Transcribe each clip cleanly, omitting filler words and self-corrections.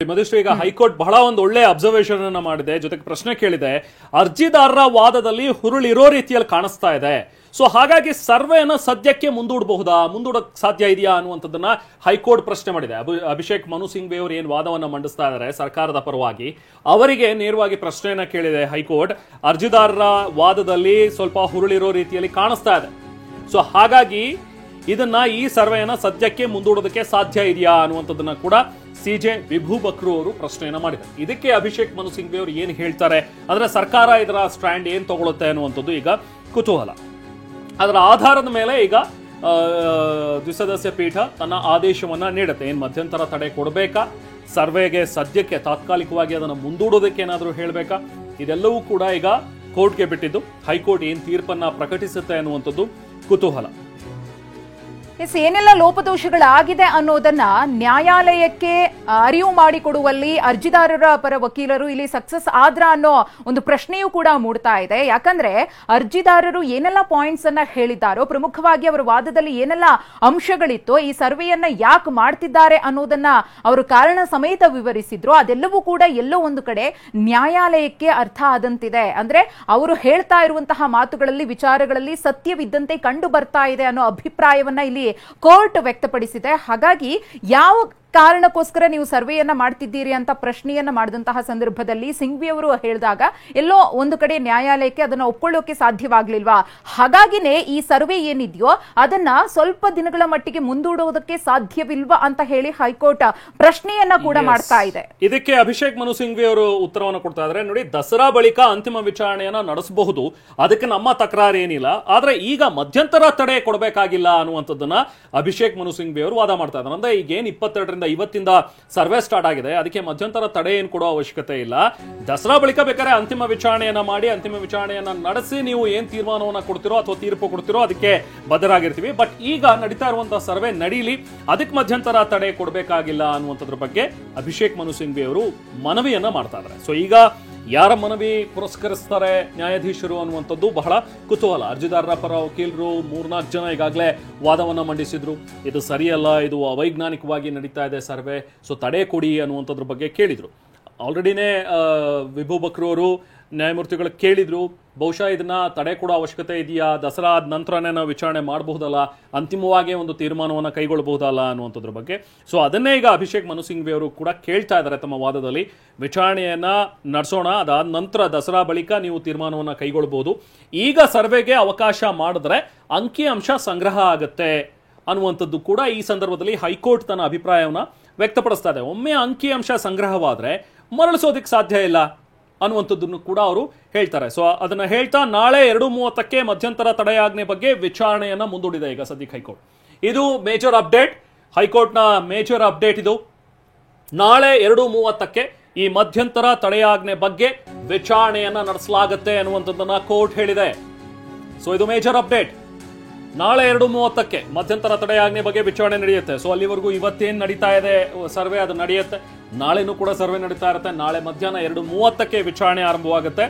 ಮಧುಶ್ರೀ, ಈಗ ಹೈಕೋರ್ಟ್ ಬಹಳ ಒಂದು ಒಳ್ಳೆ ಅಬ್ಸರ್ವೇಷನ್ ಅನ್ನ ಮಾಡಿದೆ, ಜೊತೆಗೆ ಪ್ರಶ್ನೆ ಕೇಳಿದೆ. ಅರ್ಜಿದಾರರ ವಾದದಲ್ಲಿ ಹುರುಳಿರೋ ರೀತಿಯಲ್ಲಿ ಕಾಣಿಸ್ತಾ ಇದೆ. ಸೊ ಹಾಗಾಗಿ ಸರ್ವೆಯನ್ನ ಸದ್ಯಕ್ಕೆ ಮುಂದೂಡಕ್ ಸಾಧ್ಯ ಇದೆಯಾ ಅನ್ನುವಂಥದ್ದನ್ನ ಹೈಕೋರ್ಟ್ ಪ್ರಶ್ನೆ ಮಾಡಿದೆ. ಅಭಿಷೇಕ್ ಮನು ಸಿಂಘ್ವಿ ಅವರು ಏನ್ ವಾದವನ್ನ ಮಂಡಿಸ್ತಾ ಇದ್ದಾರೆ ಸರ್ಕಾರದ ಪರವಾಗಿ, ಅವರಿಗೆ ನೇರವಾಗಿ ಪ್ರಶ್ನೆಯನ್ನ ಕೇಳಿದೆ ಹೈಕೋರ್ಟ್. ಅರ್ಜಿದಾರರ ವಾದದಲ್ಲಿ ಸ್ವಲ್ಪ ಹುರುಳಿರೋ ರೀತಿಯಲ್ಲಿ ಕಾಣಿಸ್ತಾ ಇದೆ. ಸೊ ಹಾಗಾಗಿ ಈ ಸರ್ವೆಯನ್ನ ಸದ್ಯಕ್ಕೆ ಮುಂದೂಡೋದಕ್ಕೆ ಸಾಧ್ಯ ಇದೆಯಾ ಅನ್ನುವಂಥದ್ದನ್ನ ಕೂಡ ಸಿಜೆ ವಿಭು ಬಕ್ರು ಅವರು ಪ್ರಶ್ನೆಯನ್ನ ಮಾಡಿದ್ದಾರೆ. ಇದಕ್ಕೆ ಅಭಿಷೇಕ್ ಮನು ಸಿಂಘ್ವಿ ಅವರು ಏನ್ ಹೇಳ್ತಾರೆ ಅಂದ್ರೆ, ಸರ್ಕಾರ ಇದರ ಸ್ಟ್ಯಾಂಡ್ ಏನ್ ತಗೊಳುತ್ತೆ ಅನ್ನುವಂಥದ್ದು ಈಗ ಕುತೂಹಲ. ಅದರ ಆಧಾರದ ಮೇಲೆ ಈಗ ದ್ವಿಸದಸ್ಯ ಪೀಠ ತನ್ನ ಆದೇಶವನ್ನ ನೀಡುತ್ತೆ. ಏನ್ ಮಧ್ಯಂತರ ತಡೆ ಕೊಡಬೇಕಾ, ಸರ್ವೆಗೆ ಸದ್ಯಕ್ಕೆ ತಾತ್ಕಾಲಿಕವಾಗಿ ಅದನ್ನು ಮುಂದೂಡೋದಕ್ಕೆ ಏನಾದರೂ ಹೇಳಬೇಕಾ, ಇದೆಲ್ಲವೂ ಕೂಡ ಈಗ ಕೋರ್ಟ್ಗೆ ಬಿಟ್ಟಿದ್ದು. ಹೈಕೋರ್ಟ್ ಏನ್ ತೀರ್ಪನ್ನ ಪ್ರಕಟಿಸುತ್ತೆ ಅನ್ನುವಂಥದ್ದು ಕುತೂಹಲ. ಏನೆಲ್ಲ ಲೋಪದೋಷಗಳಾಗಿದೆ ಅನ್ನೋದನ್ನ ನ್ಯಾಯಾಲಯಕ್ಕೆ ಅರಿವು ಮಾಡಿಕೊಡುವಲ್ಲಿ ಅರ್ಜಿದಾರರ ಪರ ವಕೀಲರು ಇಲ್ಲಿ ಸಕ್ಸಸ್ ಆದ್ರ ಅನ್ನೋ ಒಂದು ಪ್ರಶ್ನೆಯೂ ಕೂಡ ಮೂಡ್ತಾ ಇದೆ. ಯಾಕಂದ್ರೆ ಅರ್ಜಿದಾರರು ಏನೆಲ್ಲ ಪಾಯಿಂಟ್ಸ್ ಅನ್ನ ಹೇಳಿದ್ದಾರೋ, ಪ್ರಮುಖವಾಗಿ ಅವರ ವಾದದಲ್ಲಿ ಏನೆಲ್ಲ ಅಂಶಗಳಿತ್ತೋ, ಈ ಸರ್ವೆಯನ್ನ ಯಾಕೆ ಮಾಡ್ತಿದ್ದಾರೆ ಅನ್ನೋದನ್ನ ಅವರು ಕಾರಣ ಸಮೇತ ವಿವರಿಸಿದ್ರು. ಅದೆಲ್ಲವೂ ಕೂಡ ಎಲ್ಲೋ ಒಂದು ಕಡೆ ನ್ಯಾಯಾಲಯಕ್ಕೆ ಅರ್ಥ ಆದಂತಿದೆ. ಅಂದ್ರೆ ಅವರು ಹೇಳ್ತಾ ಇರುವಂತಹ ಮಾತುಗಳಲ್ಲಿ, ವಿಚಾರಗಳಲ್ಲಿ ಸತ್ಯವಿದ್ದಂತೆ ಕಂಡು ಬರ್ತಾ ಇದೆ ಅನ್ನೋ ಅಭಿಪ್ರಾಯವನ್ನ ಇಲ್ಲಿ ಕೋರ್ಟ್ ವ್ಯಕ್ತಪಡಿಸಿದೆ. ಹಾಗಾಗಿ ಯಾವ ಕಾರಣಕ್ಕೋಸ್ಕರ ನೀವು ಸರ್ವೆಯನ್ನ ಮಾಡ್ತಿದ್ದೀರಿ ಅಂತ ಪ್ರಶ್ನೆಯನ್ನ ಮಾಡಿದಂತಹ ಸಂದರ್ಭದಲ್ಲಿ ಸಿಂಘ್ವಿ ಅವರು ಹೇಳಿದಾಗ ಎಲ್ಲೋ ಒಂದು ಕಡೆ ನ್ಯಾಯಾಲಯಕ್ಕೆ ಅದನ್ನ ಒಪ್ಕೊಳ್ಳೋಕೆ ಸಾಧ್ಯವಾಗ್ಲಿಲ್ವಾ, ಹಾಗಾಗಿನೇ ಈ ಸರ್ವೆ ಏನಿದೆಯೋ ಅದನ್ನ ಸ್ವಲ್ಪ ದಿನಗಳ ಮಟ್ಟಿಗೆ ಮುಂದೂಡುವುದಕ್ಕೆ ಸಾಧ್ಯವಿಲ್ವಾ ಅಂತ ಹೇಳಿ ಹೈಕೋರ್ಟ್ ಪ್ರಶ್ನೆಯನ್ನ ಕೂಡ ಮಾಡ್ತಾ ಇದೆ. ಇದಕ್ಕೆ ಅಭಿಷೇಕ್ ಮನು ಸಿಂಘ್ವಿ ಅವರು ಉತ್ತರವನ್ನು ಕೊಡ್ತಾ ಇದ್ದಾರೆ. ನೋಡಿ, ದಸರಾ ಬಳಿಕ ಅಂತಿಮ ವಿಚಾರಣೆಯನ್ನ ನಡೆಸಬಹುದು, ಅದಕ್ಕೆ ನಮ್ಮ ತಕರಾರು ಏನಿಲ್ಲ. ಆದ್ರೆ ಈಗ ಮಧ್ಯಂತರ ತಡೆ ಕೊಡಬೇಕಾಗಿಲ್ಲ ಅನ್ನುವಂಥದ್ದನ್ನ ಅಭಿಷೇಕ್ ಮನು ಸಿಂಘ್ವಿ ಅವರು ವಾದ ಮಾಡ್ತಾ ಇದ್ದಾರೆ. ಅಂದ್ರೆ ಈಗ ಏನ್ 22 ಇವತ್ತಿಂದ ಸರ್ವೆ ಸ್ಟಾರ್ಟ್ ಆಗಿದೆ, ಅದಕ್ಕೆ ಮಧ್ಯಂತರ ತಡೆ ಏನು ಕೊಡೋ ಅವಶ್ಯಕತೆ ಇಲ್ಲ. ದಸರಾ ಬಳಿಕ ಬೇಕಾದ್ರೆ ಅಂತಿಮ ವಿಚಾರಣೆಯನ್ನ ಮಾಡಿ, ಅಂತಿಮ ವಿಚಾರಣೆಯನ್ನ ನಡೆಸಿ ನೀವು ಏನ್ ತೀರ್ಮಾನವನ್ನ ಕೊಡ್ತಿರೋ ಅಥವಾ ತೀರ್ಪು ಕೊಡ್ತಿರೋ ಅದಕ್ಕೆ ಬದ್ಧರಾಗಿರ್ತೀವಿ. ಬಟ್ ಈಗ ನಡೀತಾ ಇರುವಂತಹ ಸರ್ವೆ ನಡೀಲಿ, ಅದಕ್ಕೆ ಮಧ್ಯಂತರ ತಡೆ ಕೊಡಬೇಕಾಗಿಲ್ಲ ಅನ್ನುವಂಥದ್ರ ಬಗ್ಗೆ ಅಭಿಷೇಕ್ ಮನು ಸಿಂಘ್ವಿ ಅವರು ಮನವಿಯನ್ನ ಮಾಡ್ತಾ ಇದ್ದಾರೆ. ಸೊ ಈಗ ಯಾರ ಮನವಿ ಪುರಸ್ಕರಿಸ್ತಾರೆ ನ್ಯಾಯಾಧೀಶರು ಅನ್ನುವಂಥದ್ದು ಬಹಳ ಕುತೂಹಲ. ಅರ್ಜಿದಾರರ ಪರ ವಕೀಲರು 3-4 ಜನ ಈಗಾಗಲೇ ವಾದವನ್ನ ಮಂಡಿಸಿದ್ರು. ಇದು ಸರಿಯಲ್ಲ, ಇದು ಅವೈಜ್ಞಾನಿಕವಾಗಿ ನಡೀತಾ ಇದೆ ಸರ್ವೆ, ಸೊ ತಡೆ ಕೊಡಿ ಅನ್ನುವಂಥದ್ರ ಬಗ್ಗೆ ಕೇಳಿದ್ರು. ಆಲ್ರೆಡಿನೇ ವಿಭು ಬಕ್ರು ಅವರು ನ್ಯಾಯಮೂರ್ತಿಗಳು ಕೇಳಿದ್ರು, ಬಹುಶಃ ಇದನ್ನ ತಡೆ ಕೊಡೋ ಅವಶ್ಯಕತೆ ಇದೆಯಾ, ದಸರಾ ಆದ ನಂತರನೇ ನಾವು ವಿಚಾರಣೆ ಮಾಡಬಹುದಲ್ಲ, ಅಂತಿಮವಾಗಿ ಒಂದು ತೀರ್ಮಾನವನ್ನು ಕೈಗೊಳ್ಳಬಹುದಲ್ಲ ಅನ್ನುವಂಥದ್ರ ಬಗ್ಗೆ. ಸೊ ಅದನ್ನೇ ಈಗ ಅಭಿಷೇಕ್ ಮನು ಸಿಂಘ್ವಿ ಅವರು ಕೂಡ ಕೇಳ್ತಾ ಇದ್ದಾರೆ ತಮ್ಮ ವಾದದಲ್ಲಿ. ವಿಚಾರಣೆಯನ್ನ ನಡೆಸೋಣ, ಅದಾದ ನಂತರ ದಸರಾ ಬಳಿಕ ನೀವು ತೀರ್ಮಾನವನ್ನು ಕೈಗೊಳ್ಳಬಹುದು. ಈಗ ಸರ್ವೆಗೆ ಅವಕಾಶ ಮಾಡಿದ್ರೆ ಅಂಕಿ ಅಂಶ ಸಂಗ್ರಹ ಆಗುತ್ತೆ ಅನ್ನುವಂಥದ್ದು ಕೂಡ ಈ ಸಂದರ್ಭದಲ್ಲಿ ಹೈಕೋರ್ಟ್ ತನ್ನ ಅಭಿಪ್ರಾಯವನ್ನ ವ್ಯಕ್ತಪಡಿಸ್ತಾ ಇದೆ. ಒಮ್ಮೆ ಅಂಕಿ ಅಂಶ ಸಂಗ್ರಹವಾದ್ರೆ ಮರಳಿಸೋದಕ್ಕೆ ಸಾಧ್ಯ ಇಲ್ಲ ಅನ್ನುವಂಥದ್ದನ್ನು ಕೂಡ ಅವರು ಹೇಳ್ತಾರೆ. ಸೊ ಅದನ್ನ ಹೇಳ್ತಾ ನಾಳೆ 2:30ಕ್ಕೆ ಮಧ್ಯಂತರ ತಡೆಯಾಜ್ಞೆ ಬಗ್ಗೆ ವಿಚಾರಣೆಯನ್ನ ಮುಂದೂಡಿದೆ ಈಗ ಸದ್ಯಕ್ಕೆ ಹೈಕೋರ್ಟ್. ಇದು ಮೇಜರ್ ಅಪ್ಡೇಟ್, ಹೈಕೋರ್ಟ್ನ ಮೇಜರ್ ಅಪ್ಡೇಟ್ ಇದು. ನಾಳೆ 2:30ಕ್ಕೆ ಈ ಮಧ್ಯಂತರ ತಡೆಯಾಜ್ಞೆ ಬಗ್ಗೆ ವಿಚಾರಣೆಯನ್ನ ನಡೆಸಲಾಗುತ್ತೆ ಅನ್ನುವಂಥದ್ದನ್ನ ಕೋರ್ಟ್ ಹೇಳಿದೆ. ಸೊ ಇದು ಮೇಜರ್ ಅಪ್ಡೇಟ್. ನಾಳೆ 2:30ಕ್ಕೆ ಮಧ್ಯಂತರ ತಡೆಯಾಜ್ಞೆ ಬಗ್ಗೆ ವಿಚಾರಣೆ ನಡೆಯುತ್ತೆ. ಸೊ ಅಲ್ಲಿವರೆಗೂ ಇವತ್ತೇನು ನಡೀತಾ ಇದೆ ಸರ್ವೆ ಅದು ನಡೆಯುತ್ತೆ, ನಾಳೆನೂ ಕೂಡ ಸರ್ವೆ ನಡೀತಾ ಇರುತ್ತೆ. ನಾಳೆ ಮಧ್ಯಾಹ್ನ 2:30ಕ್ಕೆ ವಿಚಾರಣೆ ಆರಂಭವಾಗುತ್ತೆ.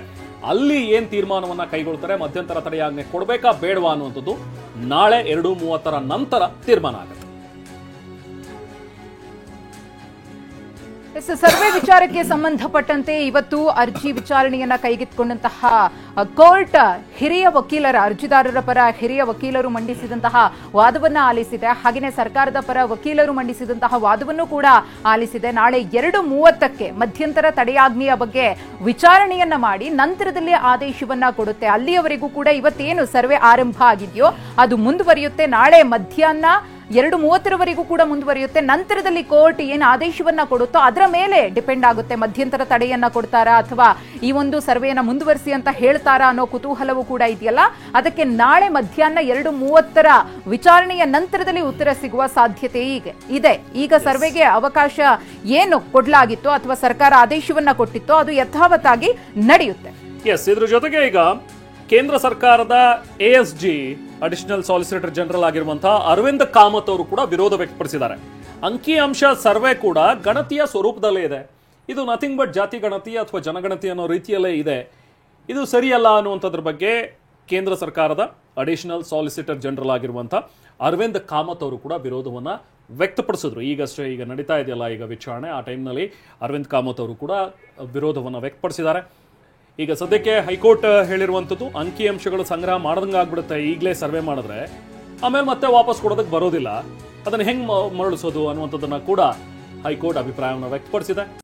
ಅಲ್ಲಿ ಏನ್ ತೀರ್ಮಾನವನ್ನ ಕೈಗೊಳ್ತಾರೆ, ಮಧ್ಯಂತರ ತಡೆಯಾಜ್ಞೆ ಕೊಡಬೇಕಾ ಬೇಡವಾ ಅನ್ನುವಂಥದ್ದು ನಾಳೆ 2:30 ನಂತರ ತೀರ್ಮಾನ ಆಗುತ್ತೆ. ಸರ್ವೆ ವಿಚಾರಕ್ಕೆ ಸಂಬಂಧಪಟ್ಟಂತೆ ಇವತ್ತು ಅರ್ಜಿ ವಿಚಾರಣೆಯನ್ನ ಕೈಗೆತ್ತಿಕೊಂಡಂತಹ ಕೋರ್ಟ್ ಹಿರಿಯ ವಕೀಲರ, ಅರ್ಜಿದಾರರ ಪರ ಹಿರಿಯ ವಕೀಲರು ಮಂಡಿಸಿದಂತಹ ವಾದವನ್ನ ಆಲಿಸಿದೆ. ಹಾಗೆಯೇ ಸರ್ಕಾರದ ಪರ ವಕೀಲರು ಮಂಡಿಸಿದಂತಹ ವಾದವನ್ನು ಕೂಡ ಆಲಿಸಿದೆ. ನಾಳೆ 2:30ಕ್ಕೆ ಮಧ್ಯಂತರ ತಡೆಯಾಜ್ಞೆಯ ಬಗ್ಗೆ ವಿಚಾರಣೆಯನ್ನ ಮಾಡಿ ನಂತರದಲ್ಲಿ ಆದೇಶವನ್ನ ಕೊಡುತ್ತೆ. ಅಲ್ಲಿಯವರೆಗೂ ಕೂಡ ಇವತ್ತೇನು ಸರ್ವೆ ಆರಂಭ ಆಗಿದೆಯೋ ಅದು ಮುಂದುವರಿಯುತ್ತೆ. ನಾಳೆ ಮಧ್ಯಾಹ್ನ 2:30ರವರೆಗೂ ಕೂಡ ಮುಂದುವರಿಯುತ್ತೆ. ನಂತರದಲ್ಲಿ ಕೋರ್ಟ್ ಏನು ಆದೇಶವನ್ನ ಕೊಡುತ್ತೋ ಅದರ ಮೇಲೆ ಡಿಪೆಂಡ್ ಆಗುತ್ತೆ. ಮಧ್ಯಂತರ ತಡೆಯನ್ನ ಕೊಡ್ತಾರಾ ಅಥವಾ ಈ ಒಂದು ಸರ್ವೆಯನ್ನ ಮುಂದುವರಿಸಿ ಅಂತ ಹೇಳ್ತಾರಾ ಅನ್ನೋ ಕುತೂಹಲವೂ ಕೂಡ ಇದೆಯಲ್ಲ, ಅದಕ್ಕೆ ನಾಳೆ ಮಧ್ಯಾಹ್ನ 2:30ರ ವಿಚಾರಣೆಯ ನಂತರದಲ್ಲಿ ಉತ್ತರ ಸಿಗುವ ಸಾಧ್ಯತೆ ಇದೆ. ಈಗ ಸರ್ವೆಗೆ ಅವಕಾಶ ಏನು ಕೊಡಲಾಗಿತ್ತೋ ಅಥವಾ ಸರ್ಕಾರ ಆದೇಶವನ್ನ ಕೊಟ್ಟಿತ್ತೋ ಅದು ಯಥಾವತ್ತಾಗಿ ನಡೆಯುತ್ತೆ. ಇದ್ರ ಜೊತೆಗೆ ಈಗ ಕೇಂದ್ರ ಸರ್ಕಾರದ ASG ಅಡಿಷನಲ್ ಸಾಲಿಸಿಟರ್ ಜನರಲ್ ಆಗಿರುವಂತಹ ಅರವಿಂದ್ ಕಾಮತ್ ಅವರು ಕೂಡ ವಿರೋಧ ವ್ಯಕ್ತಪಡಿಸಿದ್ದಾರೆ. ಅಂಕಿ ಅಂಶ ಸರ್ವೆ ಕೂಡ ಗಣತಿಯ ಸ್ವರೂಪದಲ್ಲೇ ಇದೆ, ಇದು ನಥಿಂಗ್ ಬಟ್ ಜಾತಿ ಗಣತಿ ಅಥವಾ ಜನಗಣತಿ ಅನ್ನೋ ರೀತಿಯಲ್ಲೇ ಇದೆ, ಇದು ಸರಿಯಲ್ಲ ಅನ್ನುವಂಥದ್ರ ಬಗ್ಗೆ ಕೇಂದ್ರ ಸರ್ಕಾರದ ಅಡಿಷನಲ್ ಸಾಲಿಸಿಟರ್ ಜನರಲ್ ಆಗಿರುವಂತಹ ಅರವಿಂದ್ ಕಾಮತ್ ಅವರು ಕೂಡ ವಿರೋಧವನ್ನ ವ್ಯಕ್ತಪಡಿಸಿದ್ರು. ಈಗ ನಡೀತಾ ಇದೆಯಲ್ಲ ಈಗ ವಿಚಾರಣೆ, ಆ ಟೈಮ್ನಲ್ಲಿ ಅರವಿಂದ್ ಕಾಮತ್ ಅವರು ಕೂಡ ವಿರೋಧವನ್ನು ವ್ಯಕ್ತಪಡಿಸಿದ್ದಾರೆ. ಈಗ ಸದ್ಯಕ್ಕೆ ಹೈಕೋರ್ಟ್ ಹೇಳಿರುವಂಥದ್ದು ಅಂಕಿಅಂಶಗಳು ಸಂಗ್ರಹ ಮಾಡ್ದಂಗೆ ಆಗ್ಬಿಡುತ್ತೆ ಈಗಲೇ ಸರ್ವೆ ಮಾಡಿದ್ರೆ, ಆಮೇಲೆ ಮತ್ತೆ ವಾಪಸ್ ಕೊಡೋದಕ್ಕೆ ಬರೋದಿಲ್ಲ, ಅದನ್ನು ಹೆಂಗೆ ಮರಳಿಸೋದು ಅನ್ನುವಂಥದ್ದನ್ನು ಕೂಡ ಹೈಕೋರ್ಟ್ ಅಭಿಪ್ರಾಯವನ್ನು ವ್ಯಕ್ತಪಡಿಸಿದೆ.